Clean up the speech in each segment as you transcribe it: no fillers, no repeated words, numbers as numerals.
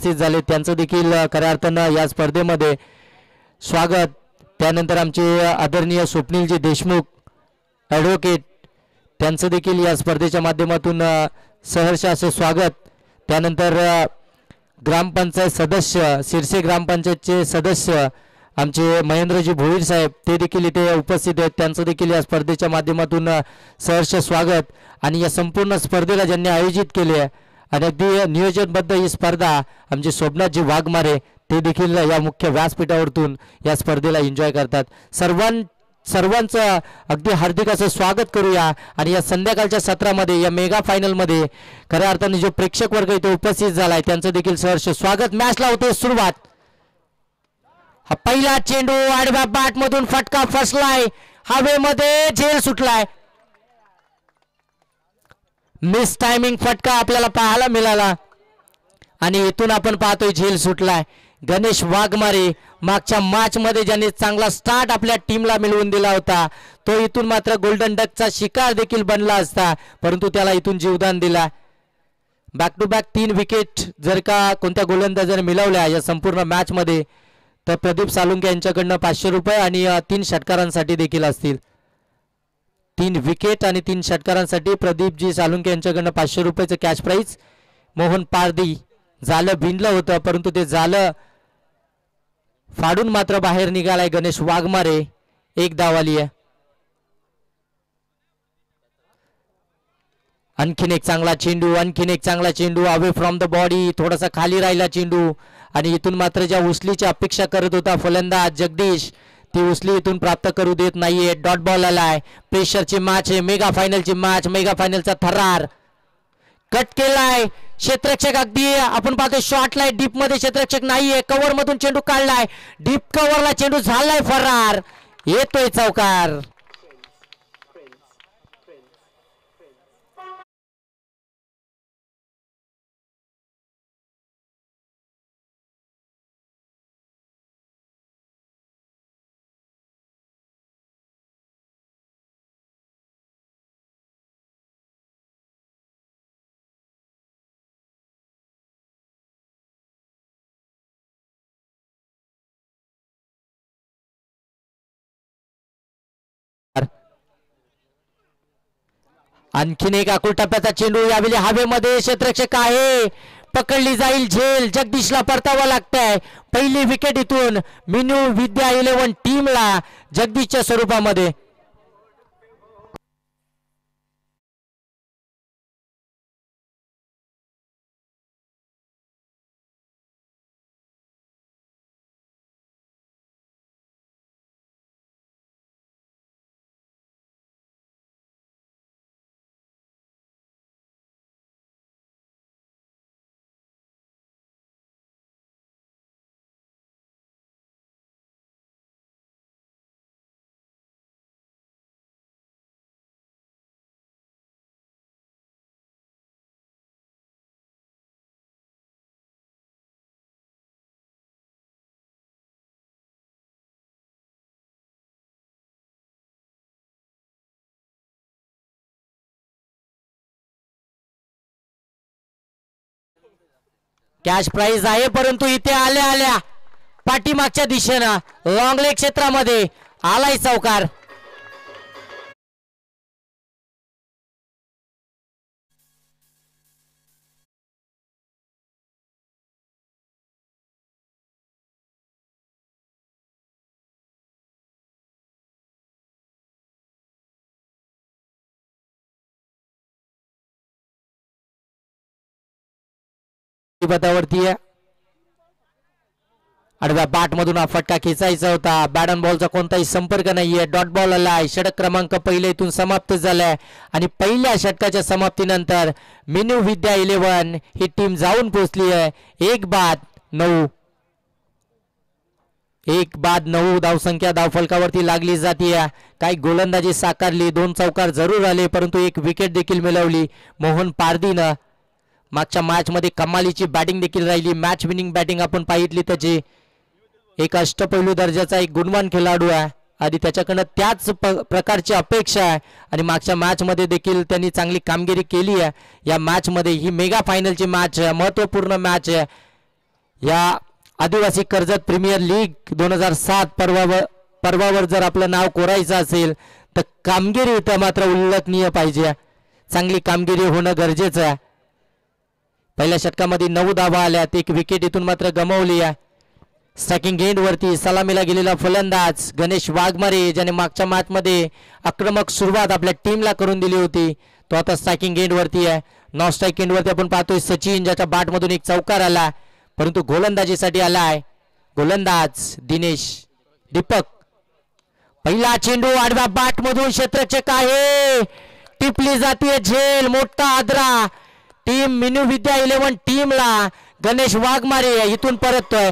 उपस्थित झाले त्यांचं देखील खऱ्या अर्थानं या स्पर्धेमध्ये स्वागत. त्यानंतर आमचे आदरणीय स्वप्नीलजी देशमुख ॲडव्होकेट त्यांचं देखील या स्पर्धेच्या माध्यमातून सहर्ष असं स्वागत. त्यानंतर ग्रामपंचायत सदस्य शिरसे ग्रामपंचायतचे सदस्य आमचे महेंद्रजी भोईर साहेब ते देखील इथे उपस्थित आहेत त्यांचं देखील या स्पर्धेच्या माध्यमातून सहर्ष स्वागत. आणि या संपूर्ण स्पर्धेला ज्यांनी आयोजित केले आहे आणि अगदी नियोजनबद्ध ही स्पर्धा आमचे सोमनाथजी वाघमारे ते देखील या मुख्य व्यासपीठावरतून या स्पर्धेला एन्जॉय करतात. सर्वांचं अगदी हार्दिक असं स्वागत करूया. आणि या संध्याकाळच्या सत्रामध्ये या मेगा फायनलमध्ये खऱ्या अर्थाने जो प्रेक्षक वर्ग इथे उपस्थित झालाय त्यांचं देखील सहर्ष स्वागत. मॅचला होते सुरुवात. हा पहिला चेंडू आडव्या बॅट मधून फटका फसलाय, हवेमध्ये झेल सुटलाय. मिस टायमिंग फटका आपल्याला पाहायला मिळाला आणि इथून आपण पाहतोय झेल सुटलाय. गणेश वाघमारे मागच्या मॅच मध्ये ज्यांनी चांगला स्टार्ट आपल्या टीमला मिळवून दिला होता तो इथून मात्र गोल्डन डकचा शिकार देखील बनला असता, परंतु त्याला इथून जीवदान दिला. बॅक टू बॅक 3 विकेट जर का कोणत्या गोलंदाजाने मिळवल्या या संपूर्ण मॅच मध्ये तर प्रदीप सालुंके यांच्याकडनं 500 रुपये आणि 3 षटकारांसाठी देखील असतील. 3 विकेट आणि 3 षटकारांसाठी प्रदीपजी सालुंके यांच्याकडनं 500 रुपयाचं कॅश प्राइज. मोहन पारदी झालं भिंडलं होतं परंतु ते झालं फाडून मात्र बाहेर निघालाय गणेश वाघमारे. 1 धाव आली आहे. आणखीन एक चांगला चेंडू अवे फ्रॉम द बॉडी, थोडासा खाली राहिला चेंडू आणि इथून मात्र ज्या उचलीची अपेक्षा करत होता फलंदाज जगदीश ती उचली इथून प्राप्त करू देत नाहीये. डॉट बॉल आलाय. प्रेशरची मॅच आहे, मेगा फायनलची मॅच, मेगा फायनलचा थरार. कट केलाय क्षेत्ररक्षक अगदी आपण पाहतोय शॉटलाय डीप मध्ये क्षेत्ररक्षक नाहीये. कव्हर मधून चेंडू काढलाय, डीप कव्हरला चेंडू झालाय फरार. येतोय चौकार. आणखीन एक आकुल टप्प्याचा चेंडू यावेळी हवेमध्ये क्षेत्ररक्षक आहे, पकडली जाईल झेल. जगदीशला परतावं लागतंय. पहिली विकेट इथून मिनू विद्या 11 टीमला जगदीशच्या स्वरूपामध्ये. कॅश प्राइज आहे परंतु इथे आल्या आल्या पाठीमागच्या दिशेनं लॉंग लेग क्षेत्रामध्ये आलाय चौकार. पदावरती आहे. आडव्या बॅट मधून हा फटका खेचायचा होता. बॅट अँड बॉलचा कोणताही संपर्क नाहीये. डॉट बॉल आलाय. षटक क्रमांक पहिले इथून समाप्त झालाय आणि पहिल्या षटकाच्या समाप्तीनंतर मिनू विद्या 11 ही टीम जाऊन पोहोचली आहे. 1 बाद 9 धावसंख्या धावफलकावरती लागली जाते. काही गोलंदाजी साकारली, 2 चौकार जरूर आले परंतु 1 विकेट देखील मिळवली मोहन पारदीनं. मागच्या मॅच मध्ये कमालीची बॅटिंग देखील राहिली. मॅच विनिंग बॅटिंग आपण पाहितली त्याची. एक अष्टपैलू दर्जाचा एक गुणवान खेळाडू आहे आणि त्याच्याकडनं त्याच प्रकारची अपेक्षा आहे आणि मागच्या मॅच मध्ये देखील त्यांनी चांगली कामगिरी केली आहे. या मॅच मध्ये ही मेगा फायनलची मॅच आहे, महत्त्वपूर्ण मॅच आहे. या आदिवासी कर्जत प्रीमियर लीग 2007 पर्वावर जर आपलं नाव कोरायचं असेल तर कामगिरी इथं मात्र उल्लेखनीय पाहिजे. चांगली कामगिरी होणं गरजेचं आहे. पहिल्या षटकामध्ये 9 धावा आल्यात, एक विकेट इथून मात्र गमावली आहे. स्ट्रायकिंग एंड वरती सलामीला गेलेला फलंदाज गणेश वाघमारे, ज्याने मागच्या मॅच मध्ये आक्रमक सुरुवात आपल्या टीमला करून दिली होती, तो आता स्ट्रायकिंग एंड वरती आहे. नॉन स्ट्राइक एंड वरती आपण पाहतोय सचिन, ज्याच्या बॅट मधून एक चौकार आला, परंतु गोलंदाजीसाठी आलाय गोलंदाज दीपक. पहिला चेंडू आडव्या बॅट मधून क्षेत्ररक्षक आहे, टिपली जाते झेल. मोठा आदरा टीम मिनू विद्या 11 टीमला. गणेश वाघमारे इथून परततोय.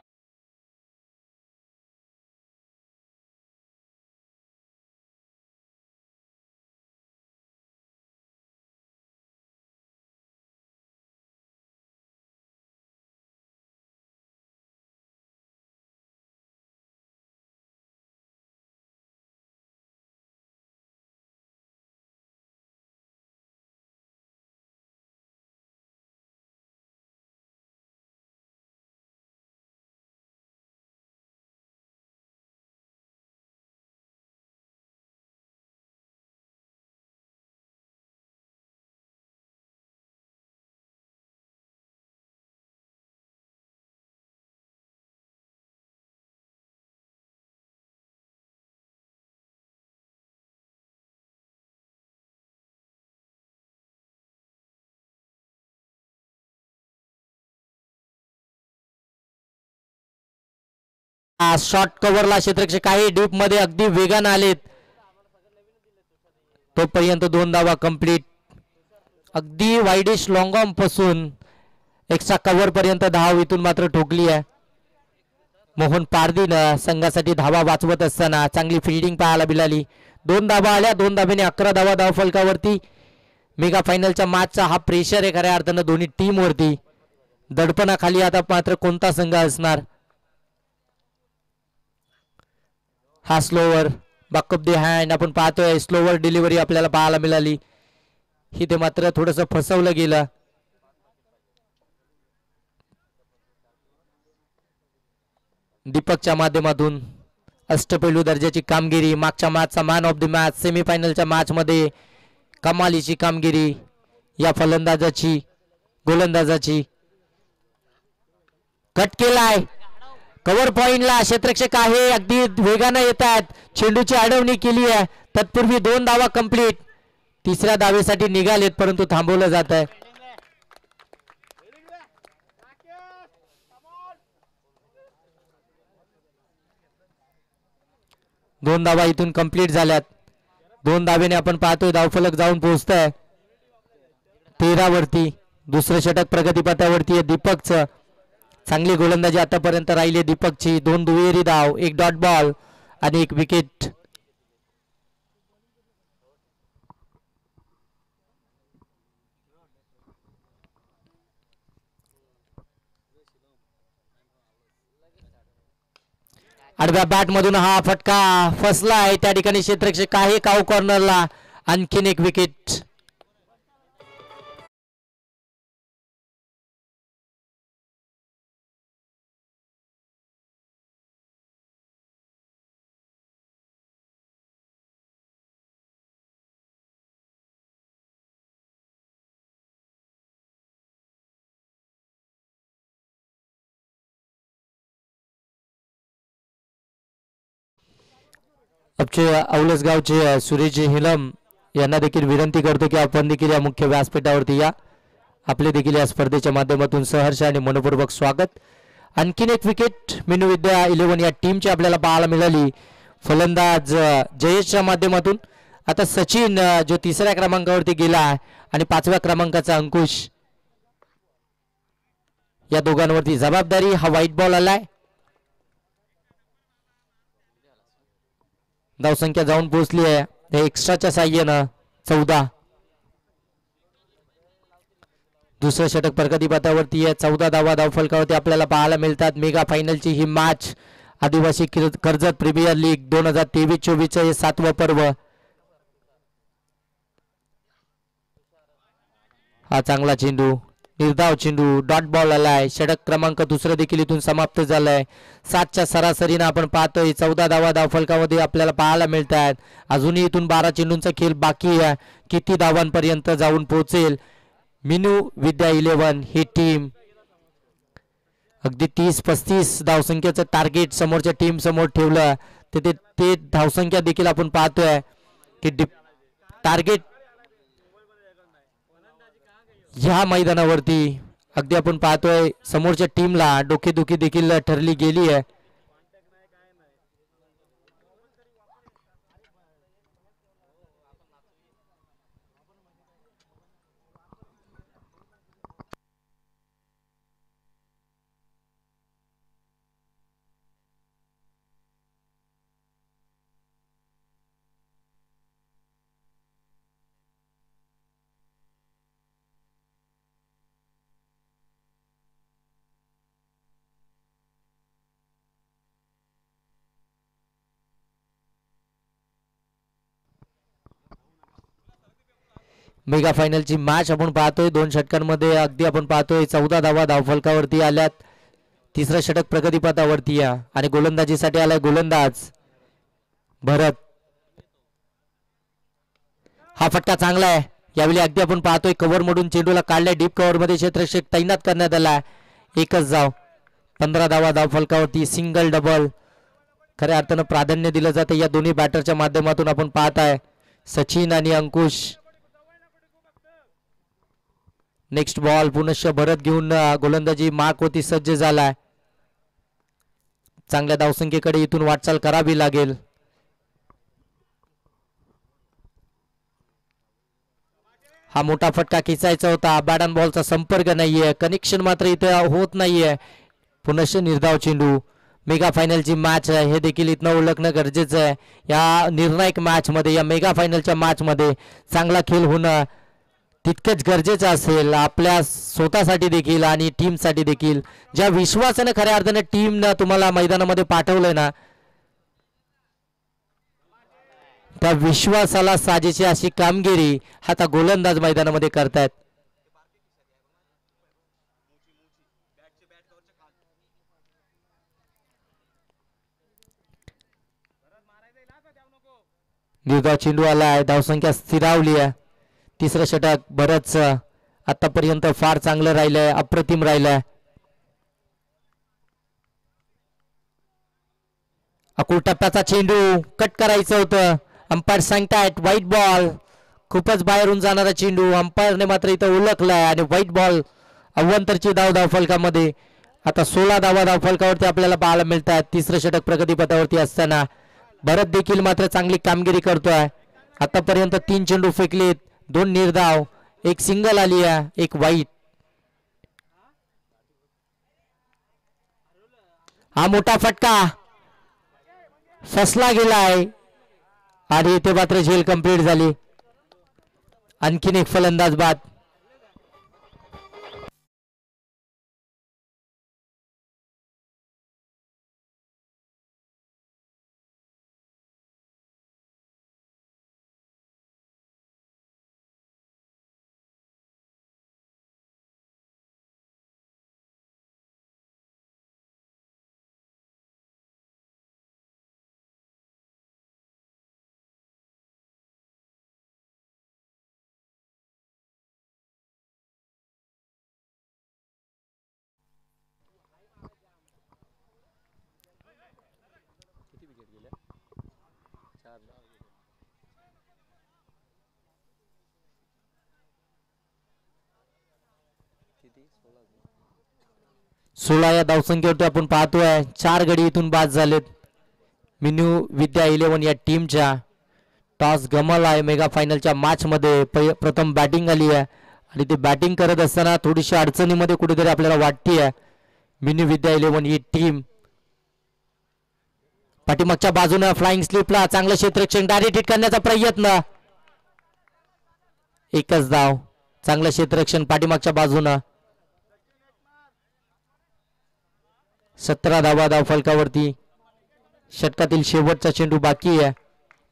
शॉर्ट कव्हरला क्षेत्ररक्षक आहे, डीप मध्ये अगदी वेगाने आलेत. तोपर्यंत 2 धावा कंप्लीट. अगदी वाईडिश लॉंग ऑन पासून एक्स्ट्रा कव्हर पर्यंत धाव इथून मात्र ठोकली आहे. मोहन पारदीनं संघासाठी धावा वाचवत असताना चांगली फिल्डिंग पाहायला मिळाली. 2 धावा आल्या, 2 धाब्याने 11 धावा धाव फलकावरती. मेगा फायनलच्या मॅचचा हा प्रेशर आहे खऱ्या अर्थानं दोन्ही टीम वरती. दडपणाखाली आता मात्र कोणता संघ असणार. हा स्लोवर बॅकअप दी हँड आपण पाहतोय, स्लोवर डिलिव्हरी आपल्याला पाहायला मिळाली. ही ते मात्र थोडस फसवलं गेलं. दीपकच्या माध्यमातून अष्टपैलू दर्जाची कामगिरी. मागच्या मॅचचा मॅन ऑफ द मॅच, सेमीफायनलच्या मॅच मध्ये कमालीची कामगिरी या फलंदाजाची गोलंदाजाची. कट केलाय, कव्हर पॉइंटला क्षेत्ररक्षक आहे, अगदी वेगाने येत आहेत. चेंडूची अडवणी केली आहे. तत्पूर्वी 2 धावा कंप्लीट. तिसऱ्या धावेसाठी निघालेत परंतु थांबवलं जात आहे. दोन धावा इथून कंप्लीट झाल्यात. 2 धावेने आपण पाहतोय धावफलक जाऊन पोहोचतंय 13 वरती. दुसरं षटक प्रगतीपथावरती आहे दीपकचं. चांगली गोलंदाजी आतापर्यंत राहिली दीपकची. 2 दुहेरी धाव, 1 डॉट बॉल आणि 1 विकेट. आडव्या बॅट मधून हा फटका फसला आहे. त्या ठिकाणी क्षेत्ररक्षक आहे काऊ कॉर्नरला. आणखीन 1 विकेट. आमचे औलस गावचे सुरेश हिलम यांना देखील विनंती करतो की आपण देखील या मुख्य व्यासपीठावरती या. आपले देखील या स्पर्धेच्या माध्यमातून सहर्ष आणि मनपूर्वक स्वागत. आणखीन 1 विकेट मेनू विद्या 11 या टीमची आपल्याला पाहायला मिळाली. फलंदाज जयेशच्या माध्यमातून. आता सचिन जो 3ऱ्या क्रमांकावरती गेला आणि 5व्या क्रमांकाचा अंकुश, या दोघांवरती जबाबदारी. हा व्हाईट बॉल आलाय. धावसंख्या जाऊन पोहोचली आहे एक्स्ट्राच्या साह्यानं 14. दुसरं षटक प्रगतीपथावरती आहे. 14 धावा धावफलकावरती आपल्याला पाहायला मिळतात. मेगा फायनलची ही मॅच आदिवासी कर्जत प्रीमियर लीग 2023-24 हे 7वं पर्व. हा चांगला चेंडू निर्धाव चेंडू, डॉट बॉल आलाय. षटक क्रमांक दुसरं देखील इथून समाप्त झालंय. 7च्या सरासरीनं आपण पाहतोय 14 धावा धावफलकामध्ये आपल्याला पाहायला मिळत आहेत. अजूनही इथून 12 चेंडूंचा खेळ बाकी आहे. किती धावांपर्यंत जाऊन पोहोचेल मिनू विद्या 11 ही टीम. अगदी 30-35 धावसंख्येचं टार्गेट समोरच्या टीम समोर ठेवलं तर ते धावसंख्या देखील आपण पाहतोय की टार्गेट ह्या मैदानावरती अगदी आपण पाहतोय समोरच्या टीमला डोकेदुखी देखील ठरली गेली आहे. मेगा फायनलची मॅच आपण पाहतोय. 2 षटकांमध्ये अगदी आपण पाहतोय 14 धावा धावफलकावरती आल्यात. तिसरं षटक प्रगतीपथावरती आहे आणि गोलंदाजीसाठी आलाय गोलंदाज भरत. हा फटका चांगला आहे. यावेळी अगदी आपण पाहतोय कव्हर मोडून चेंडूला काढलाय. डीप कव्हर मध्ये क्षेत्ररक्षक तैनात करण्यात आला. एकच धाव. 15 धावा धावफलकावरती. सिंगल डबल खऱ्या अर्थानं प्राधान्य दिलं जातं या दोन्ही बॅटरच्या माध्यमातून आपण पाहत आहे. सचिन आणि अंकुश. नेक्स्ट बॉल पुनश्च भरत घेऊन गोलंदाजी मार्क होती सज्ज झालाय. चांगल्या धावसंख्येकडे इथून वाटचाल करावी लागेल. हा मोठा फटका खेचायचा होता. बॅट अँड बॉलचा संपर्क नाहीये. कनेक्शन मात्र इथे होत नाहीये. पुनश्च निर्धाव चेंडू. मेगा फायनलची मॅच आहे हे देखील इथनं ओळखणं गरजेचं आहे. या निर्णायक मॅच मध्ये या मेगा फायनलच्या मॅच मध्ये चांगला खेळ होणं तितकंच गरजेचं असेल आपल्या स्वतःसाठी देखील आणि टीमसाठी देखील. ज्या विश्वासाने खऱ्या अर्थाने टीमनं तुम्हाला मैदानामध्ये पाठवलंय ना त्या विश्वासाला साजेशी अशी कामगिरी आता गोलंदाज मैदानामध्ये करतायत. निर्धाव चेंडू आलाय. धावसंख्या स्थिरावली आहे. तिसरं षटक बरंच आतापर्यंत फार चांगलं राहिलंय. अप्रतिम राहिलंय. अकुल टप्प्याचा चेंडू कट करायचं होतं. अंपायर सांगतायत व्हाईट बॉल. खूपच बाहेरून जाणारा चेंडू अंपायरने मात्र इथं ओळखलाय आणि व्हाईट बॉल. अव्वंतरची धाव धावफलकामध्ये आता 16 धावा धावफलकावरती आपल्याला पाहायला मिळतात. तिसरं षटक प्रगतीपथावरती असताना भरत देखील मात्र चांगली कामगिरी करतोय. आतापर्यंत 3 चेंडू फेकलेत. 2 निर्धाव, 1 सिंगल आली आहे, 1 वाईट. हा मोठा फटका फसला गेलाय आणि इथे मात्र झेल कंप्लीट झाली. आणखीन एक फलंदाज बाद. सोळा या धावसंख्येवरती आपण पाहतोय 4 गडी इथून बाद झालेत मिनू विद्या 11 या टीमच्या. टॉस गमावलाय मेगा फायनलच्या मॅच मध्ये. प्रथम बॅटिंग आली आहे आणि ती बॅटिंग करत असताना थोडीशी अडचणीमध्ये कुठेतरी आपल्याला वाटते. मिनू विद्या 11 ही टीम पाठीमागच्या बाजूने फ्लाइंग स्लिपला चांगलं क्षेत्ररक्षण डायरेक्ट हिट करण्याचा प्रयत्न. एकच धाव. चांगलं क्षेत्ररक्षण पाठीमागच्या बाजूने. 17 धावा धाव फलकावरती. षटकातील शेवटचा चेंडू बाकी आहे.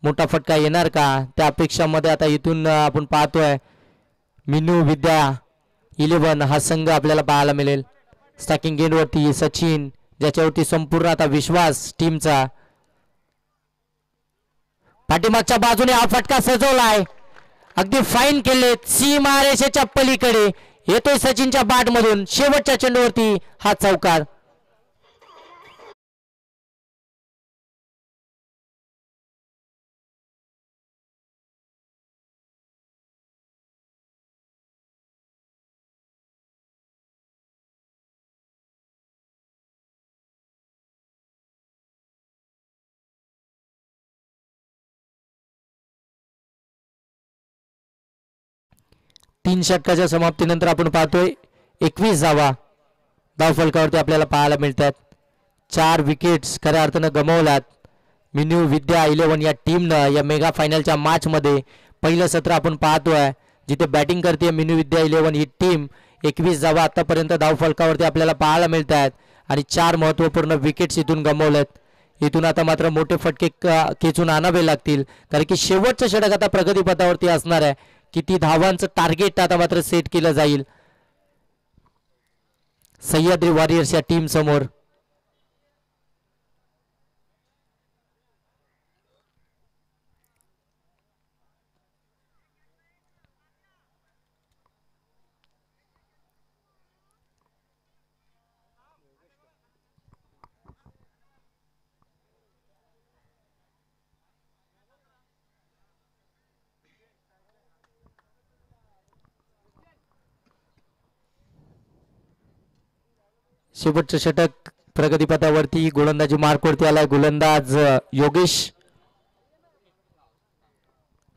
मोठा फटका येणार का त्या अपेक्षामध्ये आता इथून आपण पाहतोय मिनू विद्या 11 हा संघ आपल्याला पाहायला मिळेल. स्टॅकिंग गेंदवरती सचिन, ज्याच्यावरती संपूर्ण आता विश्वास टीमचा. पाठीमागच्या बाजूने हा फटका सजवलाय, अगदी फाईन केले, सीमारेषेच्या पलीकडे येतोय सचिनच्या बॅट मधून. शेवटच्या चेंडूवरती हा चौकार. तीन षटकाच्या समाप्तीनंतर आपण पाहतोय 21 धावा धावफलकावरती आपल्याला पाहायला मिळतात. 4 विकेट्स खऱ्या अर्थानं गमावल्यात मिनू विद्या 11 या टीमनं. या मेगा फायनलच्या मॅचमध्ये पहिलं सत्र आपण पाहतोय जिथे बॅटिंग करते मिनू विद्या 11 ही टीम. 21 धावा आतापर्यंत धावफलकावरती आपल्याला पाहायला मिळत आहेत आणि 4 महत्त्वपूर्ण विकेट्स इथून गमावल्यात. इथून आता मात्र मोठे फटके खेचून आणावे लागतील, कारण की शेवटचं षटक आता प्रगतीपथावरती असणार आहे. किती धावांचं टार्गेट आता मात्र सेट केलं जाईल सह्याद्री वॉरियर्स या टीम समोर. शेवटचं षटक प्रगतीपथावरती गोलंदाजी मार्कवरती आलाय. गोलंदाज योगेश.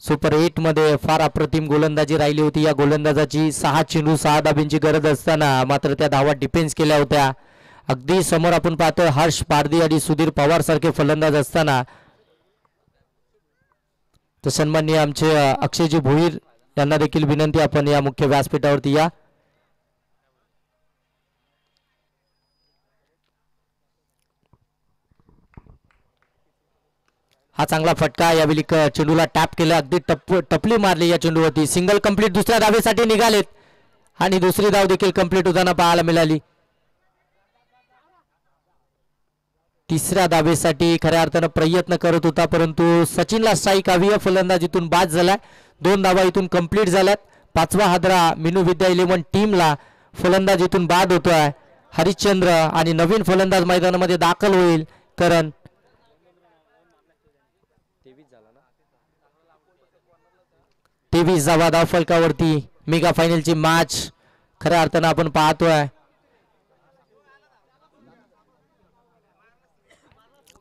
सुपर 8 मध्ये फार अप्रतिम गोलंदाजी राहिली होती या गोलंदाजाची. 6 चेंडू 6 धाब्यांची गरज असताना मात्र त्या धावा डिफेन्स केल्या होत्या. अगदी समोर आपण पाहतोय हर्ष पारधी आणि सुधीर पवार सारखे फलंदाज असताना तर सन्माननीय आमचे अक्षयजी भोईर यांना देखील विनंती, आपण या मुख्य व्यासपीठावरती या. हा चांगला फटका, यावेळी चेंडूला टॅप केला, अगदी टपली मारली या चेंडूवरती. सिंगल कंप्लीट दुसऱ्या धावेसाठी निघालेत आणि दुसरी धाव देखील कंप्लीट होताना पाहायला मिळाली. तिसऱ्या धावेसाठी खऱ्या अर्थानं प्रयत्न करत होता, परंतु सचिनला स्ट्राईक हवी. फलंदाज इथून बाद झाला. 2 धावा इथून कंप्लीट झाल्यात. 5वा हादरा मिनू विद्या 11 टीमला. फलंदाज इथून बाद होतोय हरिश्चंद्र आणि नवीन फलंदाज मैदानामध्ये दाखल होईल करण. 23 धावा धावफलकावरती. मेगा फायनलची मॅच खऱ्या अर्थानं आपण पाहतोय.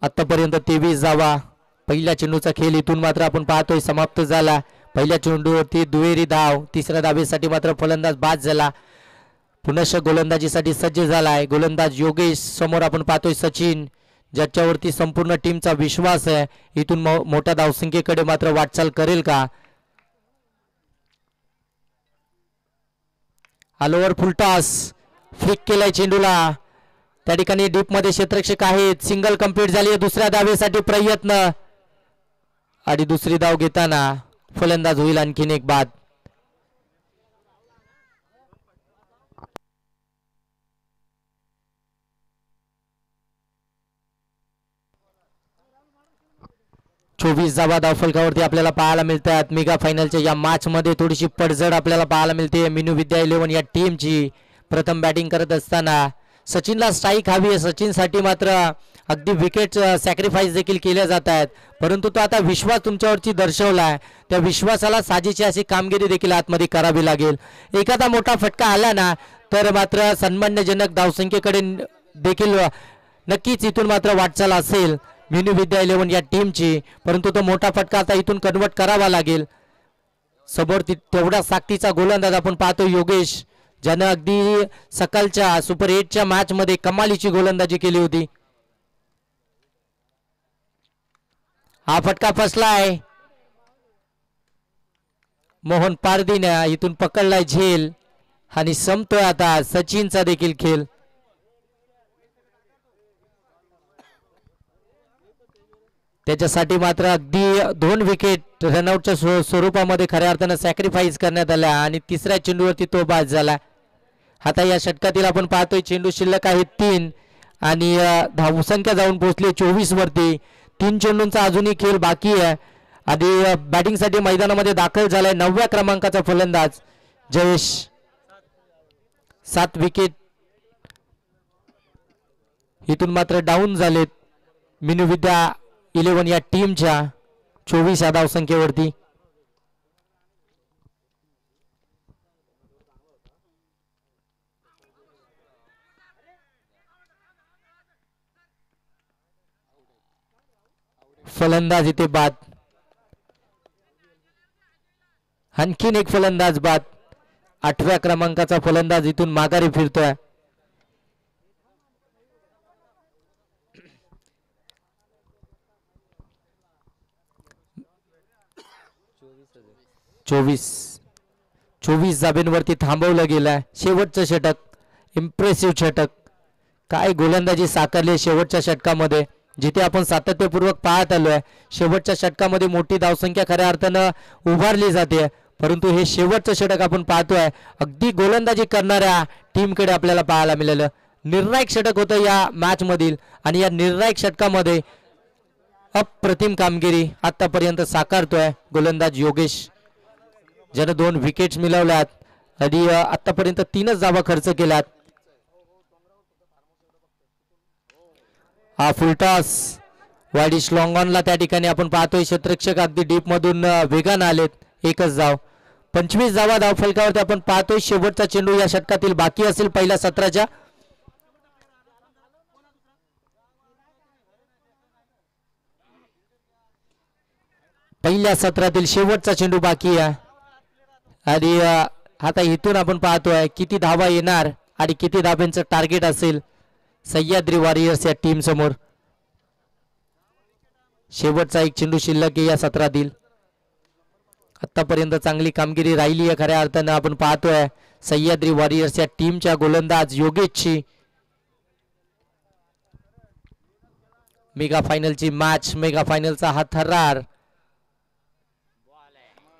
आतापर्यंत 23 धावा. पहिल्या चेंडूचा खेळ इथून मात्र आपण पाहतोय समाप्त झाला. पहिल्या चेंडूवरती दुहेरी धाव. तिसऱ्या धावेसाठी मात्र फलंदाज बाद झाला. पुनश्च गोलंदाजीसाठी सज्ज झालाय गोलंदाज योगेश. समोर आपण पाहतोय सचिन, ज्याच्यावरती संपूर्ण टीमचा विश्वास आहे. इथून मोठ्या धावसंख्येकडे मात्र वाटचाल करेल का. ऑलओव्हर फुलटॉस फ्लिक केलाय चेंडूला. त्या ठिकाणी डीप मध्ये क्षेत्ररक्षक आहेत. सिंगल कंप्लीट झाली. दुसऱ्या धावेसाठी प्रयत्न आणि दुसरी धाव घेताना फलंदाज होईल आणखीन एक बाद. चोवीस धावा धावफलकावरती आपल्याला पाहायला मिळतात. मेगा फायनलच्या या मॅच मध्ये थोडीशी पडझड आपल्याला पाहायला मिळते मिनू विद्या 11 या टीमची. प्रथम बॅटिंग करत असताना सचिनला स्ट्राईक हवी आहे. सचिनसाठी मात्र अगदी विकेट सॅक्रिफाईस देखील केल्या जात आहेत, परंतु तो आता विश्वास तुमच्यावरती दर्शवलाय. त्या विश्वासाला साजेशी अशी कामगिरी देखील आतमध्ये करावी लागेल. एखादा मोठा फटका आला ना तर मात्र सन्मान्यजनक धावसंख्येकडे देखील नक्कीच इथून मात्र वाटचाल असेल मिनू विद्या 11 या टीमची, परंतु तो मोठा फटका आता इथून कन्वर्ट करावा लागेल. समोर तेवढा साक्तीचा गोलंदाज आपण पाहतो योगेश, ज्यानं अगदी सकाळच्या सुपर 8च्या मॅच मध्ये कमालीची गोलंदाजी केली होती. हा फटका फसलाय. मोहन पारदीने इथून पकडलाय झेल आणि संपतोय आता सचिनचा देखील खेळ. त्याच्यासाठी मात्र अगदी 2 विकेट रनआउटच्या स्वरूपामध्ये खऱ्या अर्थानं सॅक्रिफाईस करण्यात आल्या आणि तिसऱ्या चेंडूवरती तो बाद झाला. आता या षटकातील आपण पाहतोय चेंडू शिल्लक आहे 3 आणि धावसंख्या जाऊन पोहोचली 24 वरती. 3 चेंडूंचा अजूनही खेळ बाकी आहे. आधी बॅटिंगसाठी मैदानामध्ये दाखल झालाय 9व्या क्रमांकाचा फलंदाज जयेश. 7 विकेट इथून मात्र डाऊन झालेत मिनू विद्या 11 या टीमच्या 24 या धावसंख्येवरती. फलंदाज इथे बाद. आणखीन एक फलंदाज बाद. 8व्या क्रमांकाचा फलंदाज इथून माघारी फिरतोय. चोवीस जाबेंवरती थांबवलं गेलंय. शेवटचं षटक, इम्प्रेसिव्ह षटक. काय गोलंदाजी साकारली शेवटच्या षटकामध्ये, जिथे आपण सातत्यपूर्वक पाहत आलोय. शेवटच्या षटकामध्ये मोठी धावसंख्या खऱ्या अर्थानं उभारली जाते, परंतु हे शेवटचं षटक आपण पाहतोय अगदी गोलंदाजी करणाऱ्या टीमकडे आपल्याला पाहायला मिळालं. निर्णायक षटक होतं या मॅच मधील आणि या निर्णायक षटकामध्ये अप्रतिम कामगिरी आतापर्यंत साकारतोय गोलंदाज योगेश, ज्यानं 2 विकेट्स मिळवल्यात आणि आतापर्यंत 3च धावा खर्च केल्यात. हा फुलटॉस वाईडिश लॉंग ऑनला त्या ठिकाणी आपण पाहतोय क्षेत्ररक्षक अगदी डीप मधून वेगानं आलेत. 1च धाव. 25 धावा धावफलकावरती आपण पाहतोय. शेवटचा चेंडू या षटकातील बाकी असेल पहिल्या सत्राच्या. पहिल्या सत्रातील शेवटचा चेंडू बाकी आहे आणि आता इथून आपण पाहतोय किती धावा येणार आणि किती धाब्यांचं टार्गेट असेल सह्याद्री वॉरियर्स या टीम समोर. शेवटचा एक चेंडू शिल्लक आहे या सत्रातील. आतापर्यंत चांगली कामगिरी राहिली आहे खऱ्या अर्थानं. आपण पाहतोय सह्याद्री वॉरियर्स या टीमच्या गोलंदाज योगेशची मेगा फायनलची मॅच, मेगा फायनलचा हा थरार.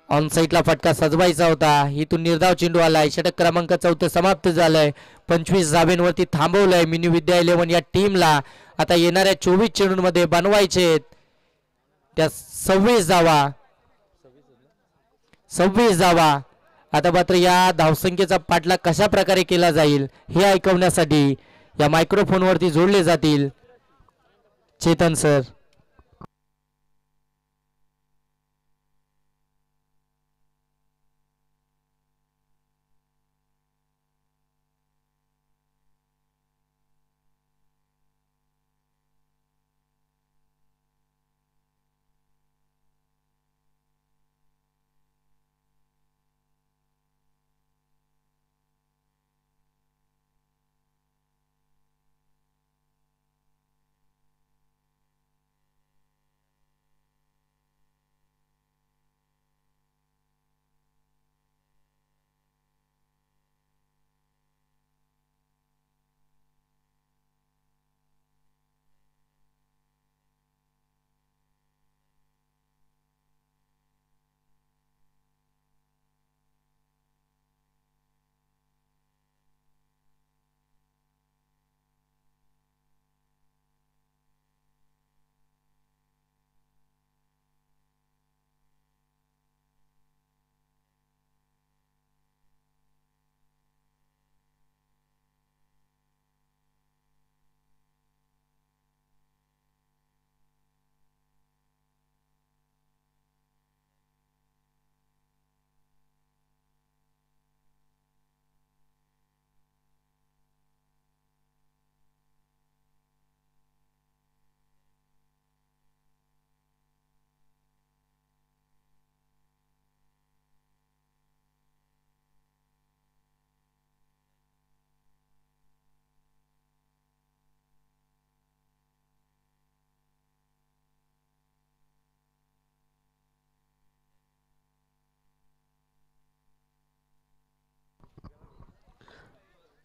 ऑन साईडला फटका सजवायचा होता, इथून निर्धाव चेंडू आलाय. षटक क्रमांक 4 समाप्त झालंय. 25 धाब्यांवरती थांबवलंय मिनी विद्या 11 या टीमला. आता येणाऱ्या 24 चेंडूंमध्ये बनवायचे त्या 26 धावा. आता मात्र या धावसंख्येचा पाठलाग कशा प्रकारे केला जाईल हे ऐकवण्यासाठी या मायक्रोफोनवरती जोडले जातील चेतन सर.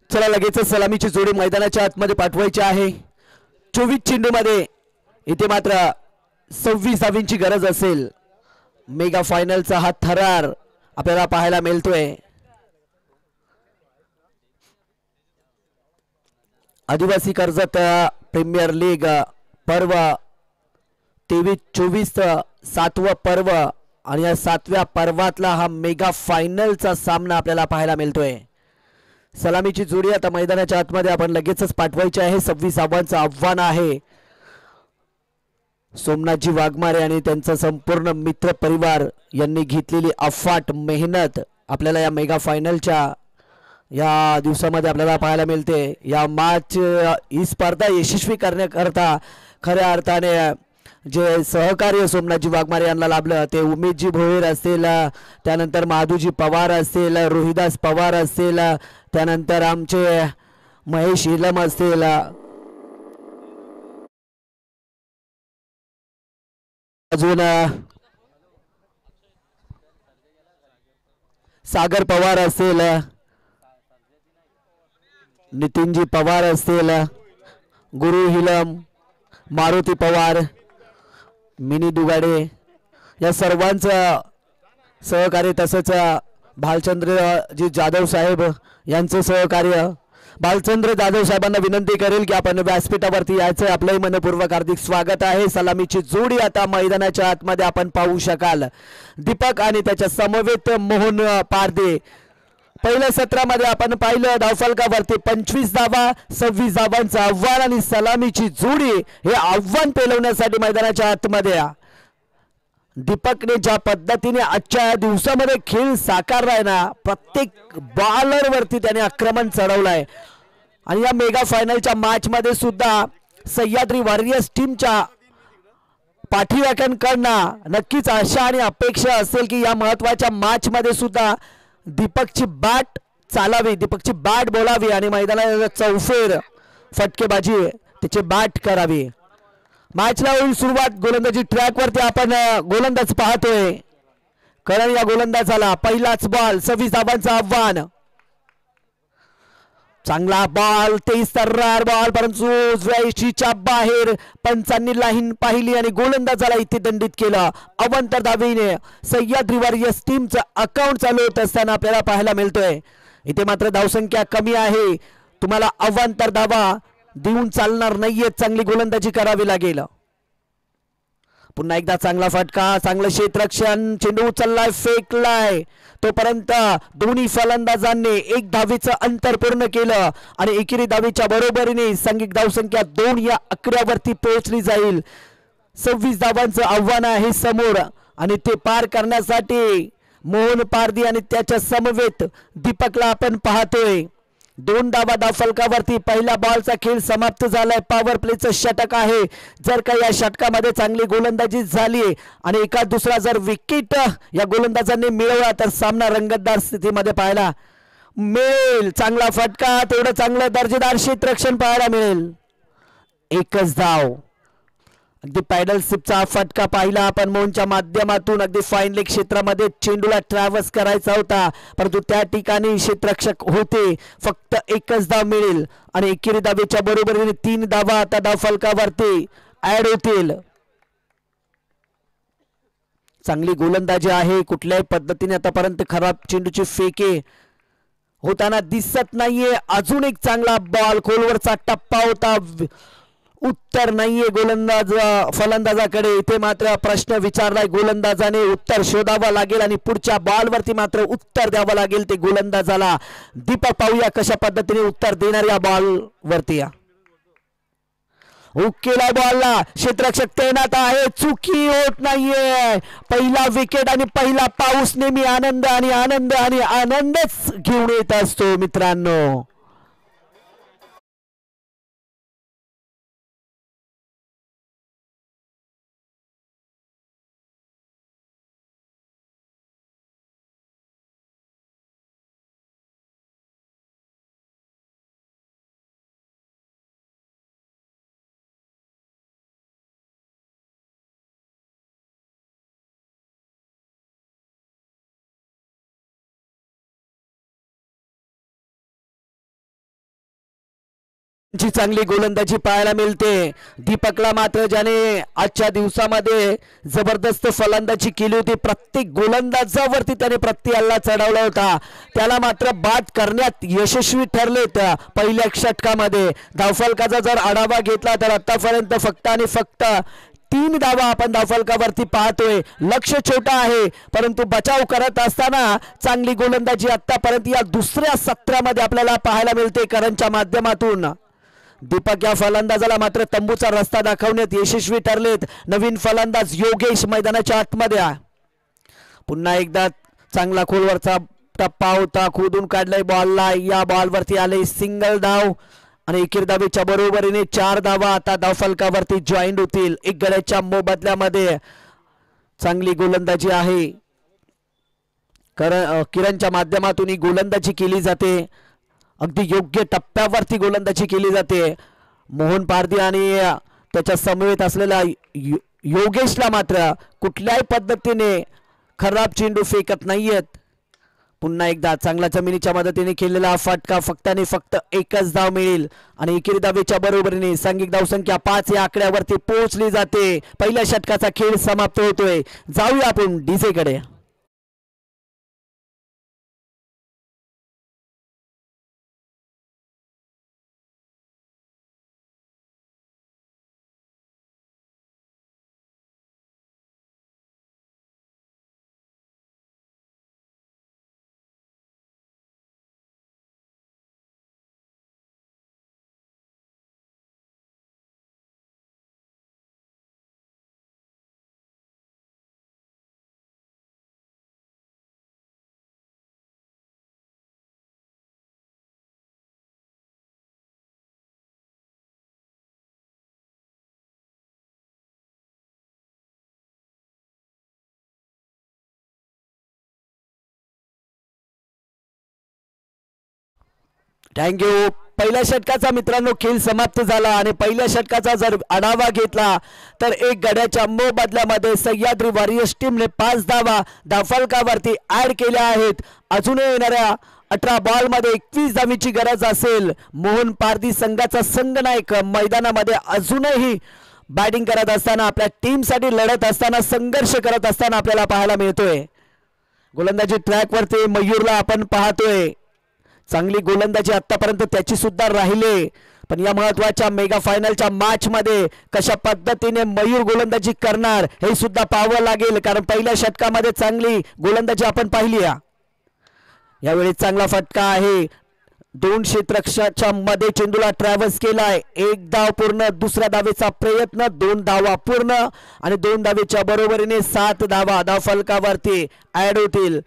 चला लगेच सलामीची जोडी मैदानाच्या आतमध्ये पाठवायची आहे. 24 चेंडू मध्ये इथे मात्र 26 धावींची गरज असेल. मेगा फायनलचा हा थरार आपल्याला पाहायला मिळतोय. आदिवासी कर्जत प्रीमियर लीग पर्व 23-24 सातवं पर्व आणि या सातव्या पर्वातला हा मेगा फायनलचा सामना आपल्याला पाहायला मिळतोय. सलामीची जोडी आता मैदानाच्या आतमध्ये आपण लगेचच पाठवायची आहे. 26 धावांचं आव्हान आहे. सोमनाथजी वाघमारे आणि त्यांचा संपूर्ण मित्र परिवार यांनी घेतलेली अफाट मेहनत आपल्याला या मेगा फायनलच्या या दिवसामध्ये आपल्याला पाहायला मिळते. या मॅच ही स्पर्धा यशस्वी करण्याकरता खऱ्या अर्थाने जे सहकार्य सोमनाथजी वाघमारे यांना लाभलं ते उमेशजी भोईर असतील, त्यानंतर माधुजी पवार असतील, रोहिदास पवार असतील, त्यानंतर आमचे महेश इलम असतील, अजून सागर पवार असतील, नितीनजी पवार असतील, गुरु हिलम, मारुती पवार, मिनी दुगाडे या सर्वांचं सहकार्य, तसंच भालचंद्रजी जाधव साहेब यांचं सहकार्य. भालचंद्र जाधव साहेबांना विनंती करेल की आपण व्यासपीठावरती यायचं. आपलंही मनपूर्वक हार्दिक स्वागत आहे. सलामीची जोडी आता मैदानाच्या आतमध्ये आपण पाहू शकाल. दीपक आणि त्याच्या समवेत मोहन पारदे. पहिल्या सत्रामध्ये आपण पाहिलं धावफलकावरती 25 धावा, 26 धावांचं आव्हान आणि सलामीची जोडी हे आव्हान पेलवण्यासाठी मैदानाच्या आतमध्ये दीपकने ज्या पद्धतीने आजच्या दिवसामध्ये खेळ साकारलाय ना, प्रत्येक बॉलर वरती त्याने आक्रमण चढवलंय. आणि या मेगा फायनलच्या मॅच मध्ये सुद्धा सह्याद्री वॉरियर्स टीमच्या पाठीराख्यांकडनं नक्कीच आशा आणि अपेक्षा असेल की या महत्वाच्या मॅच मध्ये सुद्धा दीपकची बॅट चालावी, दीपकची बॅट बोलावी आणि मैदानाला चौफेर फटकेबाजी त्याची बॅट करावी. मॅचला होईल सुरुवात. गोलंदाजी ट्रॅक वरती आपण गोलंदाज पाहतोय. कारण या गोलंदाजाला पहिलाच बॉल, 26 धावांचं आव्हान. चांगला बॉल, 23 तर्रार बॉल, परंतु उजव्या बाहेर पंचांनी लाईन पाहिली आणि गोलंदाजाला इथे दंडित केलं. अवंतर धावेने सह्याद्री वॉरियर्स टीमचं अकाउंट चालू होत असताना आपल्याला पाहायला मिळतोय. इथे मात्र धावसंख्या कमी आहे. तुम्हाला अवंतर धावा देऊन चालणार नाहीये, चांगली गोलंदाजी करावी लागेल. पुन्हा एकदा चांगला फटका, चांगलं क्षेत्ररक्षण, चेंडू उचललाय, फेकलाय. तोपर्यंत दोन्ही फलंदाजांनी एक धावेचं अंतर पूर्ण केलं आणि एकेरी धावेच्या बरोबरीने सांघिक धावसंख्या 2 या आकड्यावरती पोहोचली जाईल. 26 धावांचं आव्हान आहे समोर आणि ते पार करण्यासाठी मोहन पारदी आणि त्याच्या समवेत दीपकला आपण पाहतोय. 2 धावा धावफलकावरती. पहिल्या बॉलचा खेळ समाप्त झालाय. पॉवर प्लेचं षटक आहे. जर का या षटकामध्ये चांगली गोलंदाजी झाली आणि एका दुसरा जर विकेट या गोलंदाजांनी मिळवला तर सामना रंगतदार स्थितीमध्ये पाहायला मिळेल. चांगला फटका, तेवढं चांगलं दर्जेदार क्षेत्ररक्षण पाहायला मिळेल. एकच धाव. अगदी पॅडल सिपचा फटका पाहिला आपण मोहनच्या माध्यमातून. अगदी फाईन लेग क्षेत्रामध्ये चेंडूला ट्रॅव्हर्स करायचा होता, परंतु त्या ठिकाणी क्षेत्ररक्षक होते. फक्त एकच धाव मिळेल आणि एकेरी धावेच्या बरोबरीने 3 धावा आता धावफलकावरती ऍड होतील. चांगली गोलंदाजी आहे. कुठल्याही पद्धतीने आतापर्यंत खराब चेंडूची फेके होताना दिसत नाहीये. अजून एक चांगला बॉल, खोलवरचा टप्पा होता, उत्तर नाहीये गोलंदाज फलंदाजाकडे. इथे मात्र प्रश्न विचारलाय गोलंदाजाने, उत्तर शोधावं लागेल आणि पुढच्या बॉलवरती मात्र उत्तर द्यावं लागेल ते गोलंदाजाला. दीपक पाहूया कशा पद्धतीने उत्तर देणार या बॉलवरती. हुकेला बॉलला क्षेत्ररक्षक तैनात आहे, चुकी होत नाहीये. पहिला विकेट आणि पहिला पाऊस नेहमी आनंद आणि आनंद आणि आनंदच घेऊन येत असतो मित्रांनो. जी चांगली गोलंदाजी पाहायला मिळते. दीपकला मात्र ज्याने आजच्या दिवसामध्ये जबरदस्त फलंदाजी केली होती, प्रत्येक गोलंदाजावरती त्याने हल्ला चढवला होता, त्याला मात्र बाद करण्यात यशस्वी ठरलेत पहिल्या षटकामध्ये. धावफलकाचा जर आढावा घेतला तर आतापर्यंत फक्त आणि फक्त 3 धावा आपण धावफलकावरती पाहतोय. लक्ष छोटा आहे परंतु बचाव करत असताना चांगली गोलंदाजी आतापर्यंत या दुसऱ्या सत्रामध्ये आपल्याला पाहायला मिळते करणच्या माध्यमातून. दीपक या फलंदाजाला मात्र तंबूचा रस्ता दाखवण्यात यशस्वी ठरलेत. नवीन फलंदाज योगेश मैदानाच्या आतमध्ये. पुन्हा एकदा चांगला खोलवरचा टप्पा होता, खोदून काढलाय बॉलला, या बॉलवरती आले सिंगल धाव आणि एकेर धावेच्या बरोबरीने 4 धावा आता धावफलकावरती जॉईंट होतील. एक गड्याच्या मोबदल्यामध्ये चांगली गोलंदाजी आहे, किरणच्या माध्यमातून ही गोलंदाजी केली जाते. अगदी योग्य टप्प्यावरती गोलंदाजी केली जाते. मोहन पारधी आणि त्याच्या समवेत असलेल्या योगेशला मात्र कुठल्याही पद्धतीने खराब चेंडू फेकत नाहीयेत. पुन्हा एकदा चांगला जमिनीच्या मदतीने केलेला फटका, फक्त आणि फक्त एकच धाव मिळेल आणि एकेरी धावेच्या बरोबरीने सांघिक धावसंख्या 5 या आकड्यावरती पोहोचली जाते. पहिल्या षटकाचा खेळ समाप्त होतोय. जाऊया आपण डीजे कडे. थँक्यू. पहिल्या षटकाचा मित्रांनो खेळ समाप्त झाला आणि पहिल्या षटकाचा जर आढावा घेतला तर एक गड्याच्या मोबदल्यामध्ये सह्याद्री वॉरियर्स टीमने 5 धावा धावफलकावरती ऍड केल्या आहेत. अजूनही येणाऱ्या 18 बॉलमध्ये 21 धावीची गरज असेल. मोहन पारधी संघाचा संघनायक मैदानामध्ये अजूनही बॅटिंग करत असताना, आपल्या टीमसाठी लढत असताना, संघर्ष करत असताना आपल्याला पाहायला मिळतोय. गोलंदाजी ट्रॅकवरती मयूरला आपण पाहतोय. चांगली गोलंदाजी आतापर्यंत त्याची सुद्धा राहिले, पण या महत्वाच्या मेगा फायनलच्या मॅच मध्ये कशा पद्धतीने मयूर गोलंदाजी करणार हे सुद्धा पाहावं लागेल, कारण पहिल्या षटकामध्ये चांगली गोलंदाजी आपण पाहिली. यावेळी चांगला फटका आहे. 2 क्षेत्ररक्षकाच्या मध्ये चेंडूला ट्रॅव्हल्स केलाय. 1 धाव पूर्ण. दुसऱ्या धावेचा प्रयत्न. 2 धावा पूर्ण आणि 2 धावेच्या बरोबरीने 7 धावा धावफलकावरती ऍड होतील.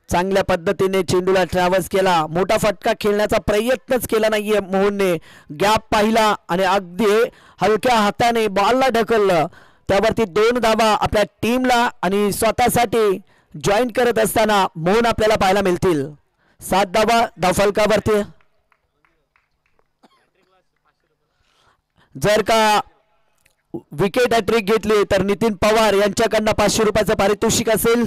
चांगल्या पद्धतीने चेंडूला ट्रॅव्हल्स केला. मोठा फटका खेळण्याचा प्रयत्नच केला नाहीये मोहनने. गॅप पाहिला आणि अगदी हलक्या हाताने बॉलला ढकललं. त्यावरती 2 धावा आपल्या टीमला आणि स्वतःसाठी जॉईन करत असताना मोहन आपल्याला पाहायला मिळतील. 7 धावा धावफलकावरती. जर का विकेट हॅट्रिक घेतली तर नितीन पवार यांच्याकडनं 500 रुपयाचं पारितोषिक असेल.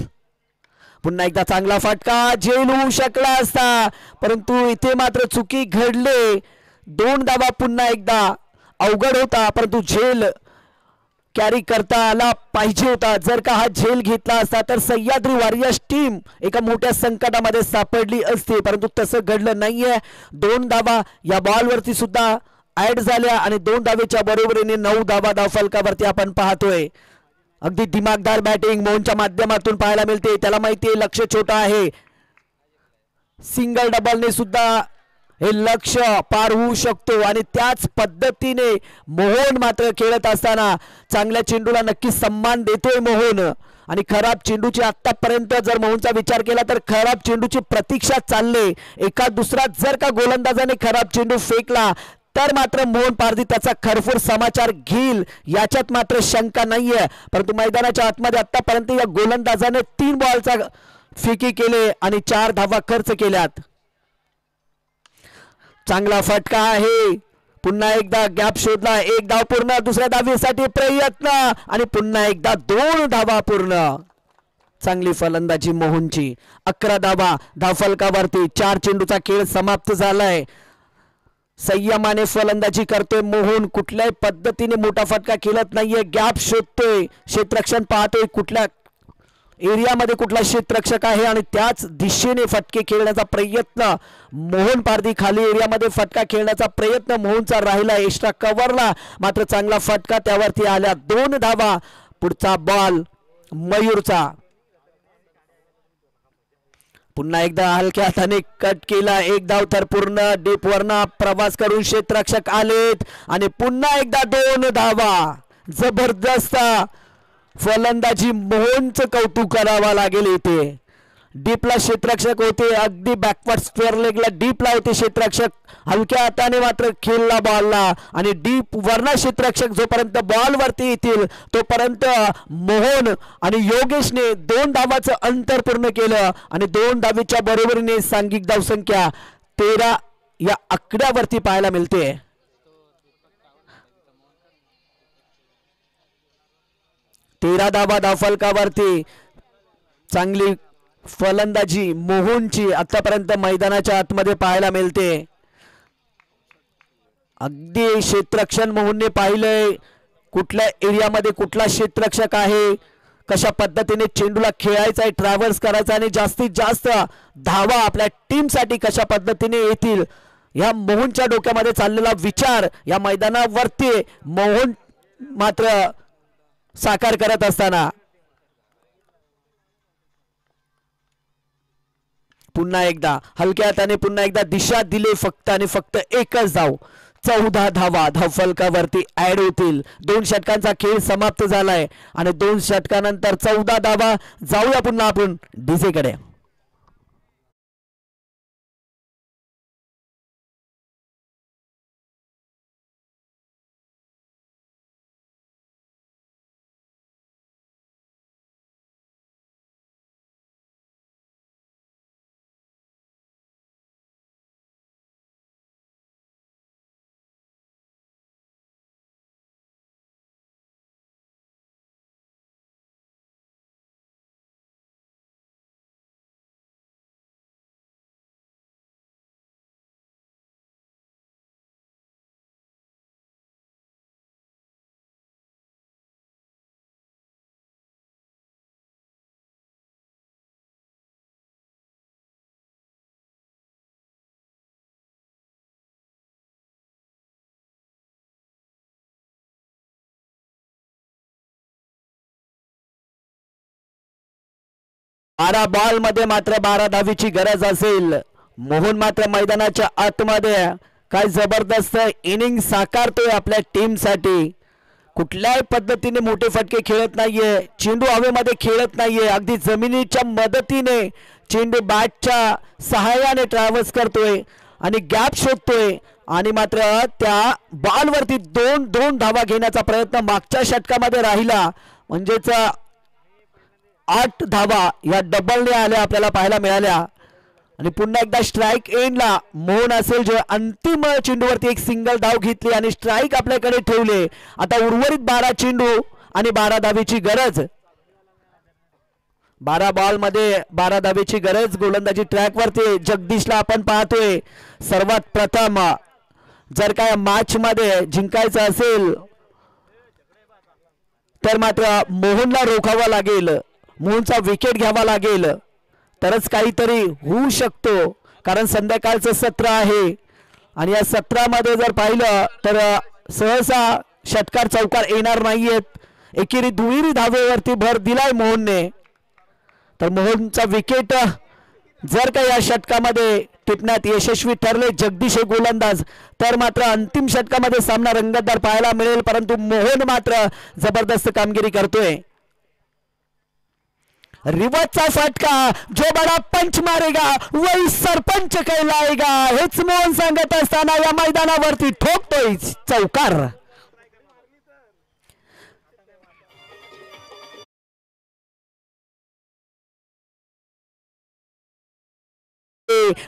पुन्हा एकदा चांगला फटका. झेल होऊ शकला असता परंतु इथे मात्र चुकी घडले. 2 धावा पुन्हा एकदा अवघड होता परंतु झेल कॅरी करता आला पाहिजे होता. जर का हा झेल घेतला असता तर सह्याद्री वॉरियर्स टीम एका मोठ्या संकटामध्ये सापडली असती, परंतु तसं घडलं नाहीये. 2 धावा या बॉलवरती सुद्धा ऍड झाल्या आणि 2 धावेच्या बरोबरीने 9 धावा धावफलकावरती आपण पाहतोय. अगदी दिमागदार बॅटिंग मोहनच्या माध्यमातून पाहायला मिळते. त्याला माहिती आहे लक्ष छोटा आहे. सिंगल डबलने सुद्धा हे लक्ष पार होऊ शकतो आणि त्याच पद्धतीने मोहन मात्र खेळत असताना चांगल्या चेंडूला नक्की सन्मान देतोय मोहन. आणि खराब चेंडूची आतापर्यंत जर मोहनचा विचार केला तर खराब चेंडूची प्रतीक्षा चालले. एका दुसरा जर का गोलंदाजाने खराब चेंडू फेकला तर मात्र मोहन पारधी त्याचा खरपूर समाचार घेईल याच्यात मात्र शंका नाहीये. परंतु मैदानाच्या आतमध्ये आतापर्यंत या गोलंदाजाने 3 बॉलचा फेकी केले आणि 4 धावा खर्च केल्यात. चांगला फटका आहे. पुन्हा एकदा गॅप शोधला. 1 धाव पूर्ण. दुसऱ्या धावेसाठी प्रयत्न आणि पुन्हा एकदा 2 धावा पूर्ण. चांगली फलंदाजी मोहनची. 11 धावा धावफलकावरती. 4 चेंडूचा खेळ समाप्त झालाय. संयमाने फलंदाजी करतोय मोहन, कुठल्याही पद्धतीने मोठा फटका खेळत नाहीये, गॅप शोधतोय, क्षेत्ररक्षण पाहतोय कुठल्या एरियामध्ये कुठला क्षेत्ररक्षक आहे आणि त्याच दिशेने फटके खेळण्याचा प्रयत्न मोहन पारधी, खाली एरियामध्ये फटका खेळण्याचा प्रयत्न मोहनचा राहिला, एक्स्ट्रा कव्हरला मात्र चांगला फटका त्यावरती आल्या, 2 धावा. पुढचा बॉल मयूरचा, पुन्हा एकदा हलक्या हाताने कट केला, 1 धाव तर पूर्ण डीप वरना प्रवास करून क्षेत्ररक्षक आलेत आणि पुन्हा एकदा 2 धावा. जबरदस्त फलंदाजी, मोहनचं कौतुक करावा लागेल इथे. डीपला क्षेत्ररक्षक होते, अगदी बॅकवर्ड स्क्वेअर लेगला डीपला होते क्षेत्ररक्षक, हलक्या हाताने मात्र खेळला बॉलला आणि डीप वरना क्षेत्ररक्षक जोपर्यंत बॉल वरती येतील तोपर्यंत मोहन आणि योगेशने 2 धावाचं अंतर पूर्ण केलं आणि 2 धावेच्या बरोबरीने सांघिक धावसंख्या 13 या आकड्यावरती पाहायला मिळते. तेरा धावा धावफलकावरती. चांगली फलंदाजी मोहनची आतापर्यंत मैदानाच्या आतमध्ये पाहायला मिळते. अगदी क्षेत्ररक्षण मोहनने पाहिलंय, कुठल्या एरियामध्ये कुठला क्षेत्ररक्षक आहे, कशा पद्धतीने चेंडूला खेळायचा आहे, ट्रॅव्हल्स करायचा आणि जास्तीत जास्त धावा आपल्या टीमसाठी कशा पद्धतीने येतील या मोहनच्या डोक्यामध्ये चाललेला विचार या मैदानावरती मोहन मात्र साकार करत असताना पुन्हा एकदा हलक्या हाताने पुन्हा एकदा दिशा दिली, फक्त आणि फक्त एकच धाव. 14 धावा धावफलकावरती ऍड होतील. 2 षटकांचा खेळ समाप्त झालाय आणि 2 षटकानंतर 14 धावा. जाऊया पुन्हा आपण डीजे कडे. बारा बॉल मध्ये मात्र 12 धावीची गरज असेल. मोहन मात्र मैदानाच्या आतमध्ये काय जबरदस्त इनिंग साकारतोय आपल्या टीम साठी. कुठल्याही पद्धतीने मोठे फटके खेळत नाहीये, चेंडू हवेमध्ये खेळत नाहीये, अगदी जमिनीच्या मदतीने चेंडू बॅटच्या सहाय्याने ट्रॅव्हल्स करतोय आणि गॅप शोधतोय आणि मात्र त्या बॉलवरती 2 धावा घेण्याचा प्रयत्न मागच्या षटकामध्ये राहिला. म्हणजेच 8 धावा या डबलने आल्या आपल्याला पाहायला मिळाल्या आणि पुन्हा एकदा स्ट्राइक एंडला मोहन असेल जो अंतिम चेंडूवरती एक सिंगल धाव घेतली आणि स्ट्राइक आपल्याकडे ठेवले. आता उर्वरित 12 चेंडू आणि 12 धावेची गरज. 12 बॉल मध्ये 12 धावेची गरज. गोलंदाजी ट्रॅक वरती जगदीशला आपण पाहतोय. सर्वात प्रथम जर काय मॅच मध्ये जिंकायचं असेल तर मात्र मोहनला रोखावं लागेल, मोहनचा विकेट घ्यावा लागेल तरच काहीतरी होऊ शकतो. कारण संध्याकाळचं सत्र आहे आणि या सत्रामध्ये जर पाहिलं तर सहसा षटकार चौकार येणार नाहीयेत. एकेरी दुहेरी धावेवरती भर दिलाय मोहनने. तर मोहनचा विकेट जर का या षटकामध्ये टिपण्यात यशस्वी ठरले जगदीश गोलंदाज तर मात्र अंतिम षटकामध्ये सामना रंगतदार पाहायला मिळेल. परंतु मोहन मात्र जबरदस्त कामगिरी करतोय. रिवर्सचा फटका, जो बडा पंच मारेगा वही सरपंच कहलाएगा, हेच मोहन सांगत असताना या मैदानावरती ठोकतोय चौकार.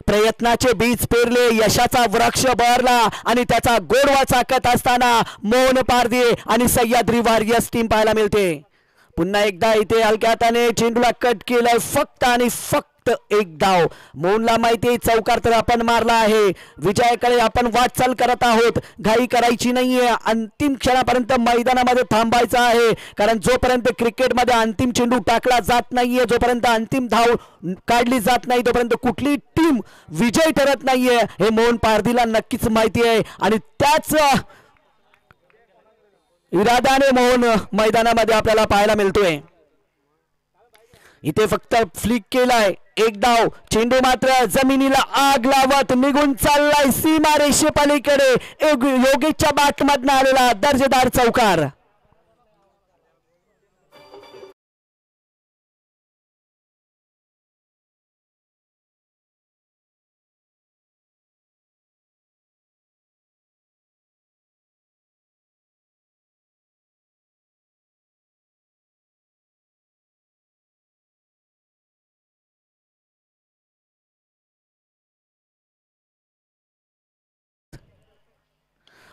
प्रयत्नाचे बीज पेरले, यशाचा वृक्ष बहरला आणि त्याचा गोडवा चाकत असताना मोहन पारधी आणि सह्याद्री वॉरियर्स टीम पाहायला मिळते. पुन्हा एकदा इथे हलक्या हाताने चेंडूला कट केलाय, फक्त आणि फक्त फक्त एक धाव. मोहनला माहिती चौकार तर आपण मारला आहे, विजयाकडे आपण वाटचाल करत आहोत. घाई करायची नाहीये, अंतिम क्षणापर्यंत मैदानामध्ये थांबायचं आहे. कारण जोपर्यंत क्रिकेटमध्ये अंतिम चेंडू टाकला जात नाहीये, जोपर्यंत अंतिम धाव काढली जात नाही, तोपर्यंत कुठली टीम विजय ठरत नाहीये हे मोहन पारधीला नक्कीच माहिती आहे. आणि त्याच इराद्याने मोहन मैदानामध्ये आपल्याला पाहायला मिळतोय. इथे फक्त फ्लिक केलाय, एक धाव. चेंडू मात्र जमिनीला आग लावत निघून चाललाय सीमा रेषेपलीकडे. योगेशच्या बॅटमधनं आलेला दर्जेदार चौकार.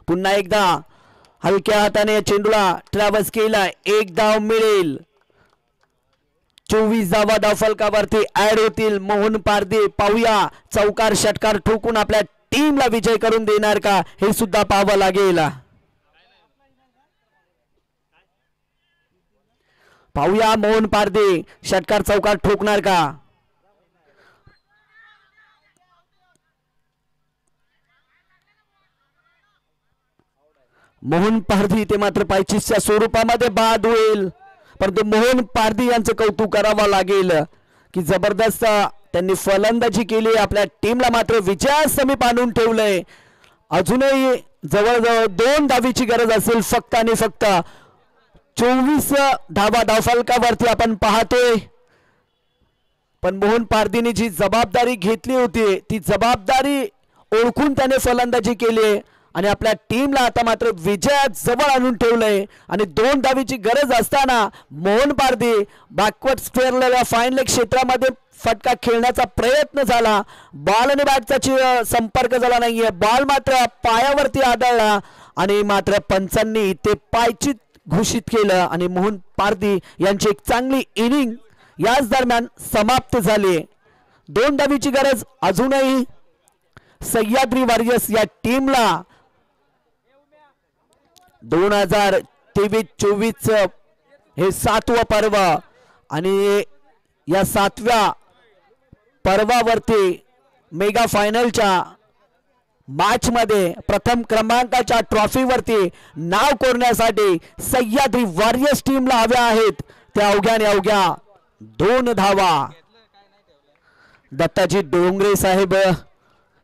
पुन्हा एकदा हलक्या हाताने चेंडूला ट्रॅव्हल्स केला, एक धाव मिळेल. 24 धावा धावफलकावरती ऍड होतील. मोहन पारधी पाहूया चौकार षटकार ठोकून आपल्या टीमला विजय करून देणार का हे सुद्धा पाहावं लागेल. पाहूया मोहन पारधी षटकार चौकार ठोकणार का. मोहन पारधी ते मात्र पायचीच्या स्वरूपामध्ये बाद होईल. परंतु मोहन पारधी यांचं कौतुक करावं लागेल की जबरदस्त त्यांनी फलंदाजी केली, आपल्या टीमला मात्र विजयासमीप आणून ठेवलंय. अजूनही जवळजवळ 2 धावीची गरज असेल फक्त आणि फक्त. 24 धावा धावफलकावरती आपण पाहतोय. पण मोहन पारधीने जी जबाबदारी घेतली होती ती जबाबदारी ओळखून त्याने फलंदाजी केली आणि आपल्या टीमला आता मात्र विजयात जवळ आणून ठेवलंय. आणि 2 धावीची गरज असताना मोहन पारधी बॅकवर्ड स्क्वेअरला फाईन लेग क्षेत्रामध्ये फटका खेळण्याचा प्रयत्न झाला. बॉल आणि बॅटचा संपर्क झाला नाहीये, बॉल मात्र पायावरती आदळला आणि मात्र पंचांनी ते पायचीत घोषित केलं आणि मोहन पारधी यांची एक चांगली इनिंग याच दरम्यान समाप्त झाली. 2 धावीची गरज अजूनही सह्याद्री वॉरियर्स या टीमला. 2023-24 हे 7वं पर्व आणि या 7व्या पर्वावरती मेगा फायनलच्या मॅच मध्ये प्रथम क्रमांकाच्या ट्रॉफीवरती नाव कोरण्यासाठी सह्याद्री वॉरियर्स टीमला हव्या आहेत त्या अवघ्या 2 धावा. दत्ताजी डोंगरे साहेब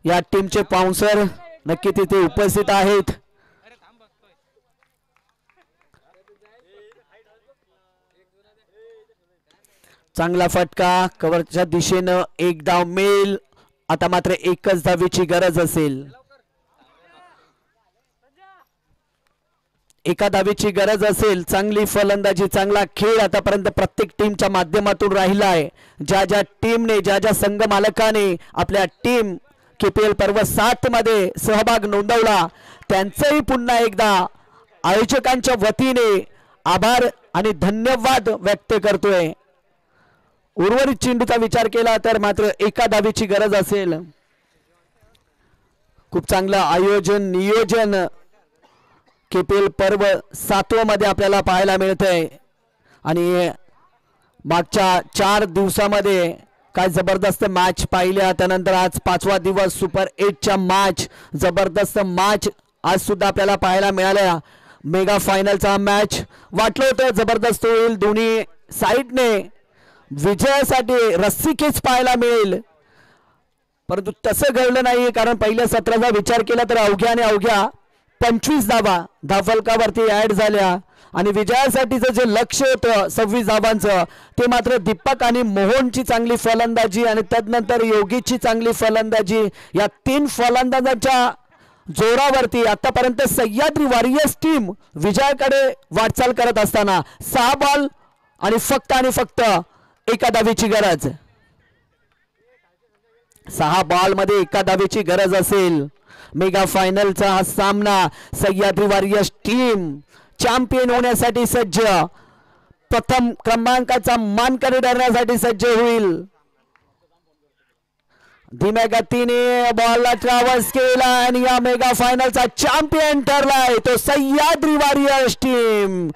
या टीमचे पाउन्सर नक्की तिथे उपस्थित आहेत. चांगला फटका कव्हरच्या दिशेनं, एक धाव मिळेल. आता मात्र एकच धावीची गरज असेल, एका धावीची गरज असेल. चांगली फलंदाजी, चांगला खेळ आतापर्यंत प्रत्येक टीमच्या माध्यमातून राहिला आहे. ज्या टीमने ज्या संघ मालकाने आपल्या टीम KPL पर्व 7 मध्ये सहभाग नोंदवला त्यांचंही पुन्हा एकदा आयोजकांच्या वतीने आभार आणि धन्यवाद व्यक्त करतोय. उर्वरित चेंडूचा विचार केला तर मात्र एका धावीची गरज असेल. खूप चांगलं आयोजन नियोजन KPL पर्व 7 मध्ये आपल्याला पाहायला मिळतंय आणि मागच्या 4 दिवसामध्ये काय जबरदस्त मॅच पाहिल्या. त्यानंतर आज 5वा दिवस सुपर 8च्या मॅच, जबरदस्त मॅच आज सुद्धा आपल्याला पाहायला मिळाल्या. मेगा फायनलचा मॅच वाटलं होतं जबरदस्त होईल, दोन्ही साइडने विजयासाठी रस्सीखेच पाहायला मिळेल, परंतु तसं घडलं नाही. कारण पहिल्या सत्राचा विचार केला तर अवघ्या 25 धावा धावफलकावरती ऍड झाल्या आणि विजयासाठीचं जे लक्ष्य होतं 26 धावांचं ते मात्र दीपक आणि मोहनची चांगली फलंदाजी आणि तदनंतर योगीची चांगली फलंदाजी या 3 फलंदाजांच्या जोरावरती आतापर्यंत सह्याद्री वॉरियर्स टीम विजयाकडे वाटचाल करत असताना 6 बॉल आणि फक्त एका धावीची गरज. 6 बॉल मध्ये एका धावीची गरज असेल. मेगा फायनलचा हा सामना सह्याद्री वॉरियर्स टीम चॅम्पियन होण्यासाठी सज्ज, प्रथम क्रमांकाचा मानकरी ठरण्यासाठी सज्ज होईल. धीम्या गतीने बॉलला ट्रॅव्हल्स केला आणि या मेगा फायनलचा चॅम्पियन ठरलाय तो सह्याद्री वॉरियर्स टीम.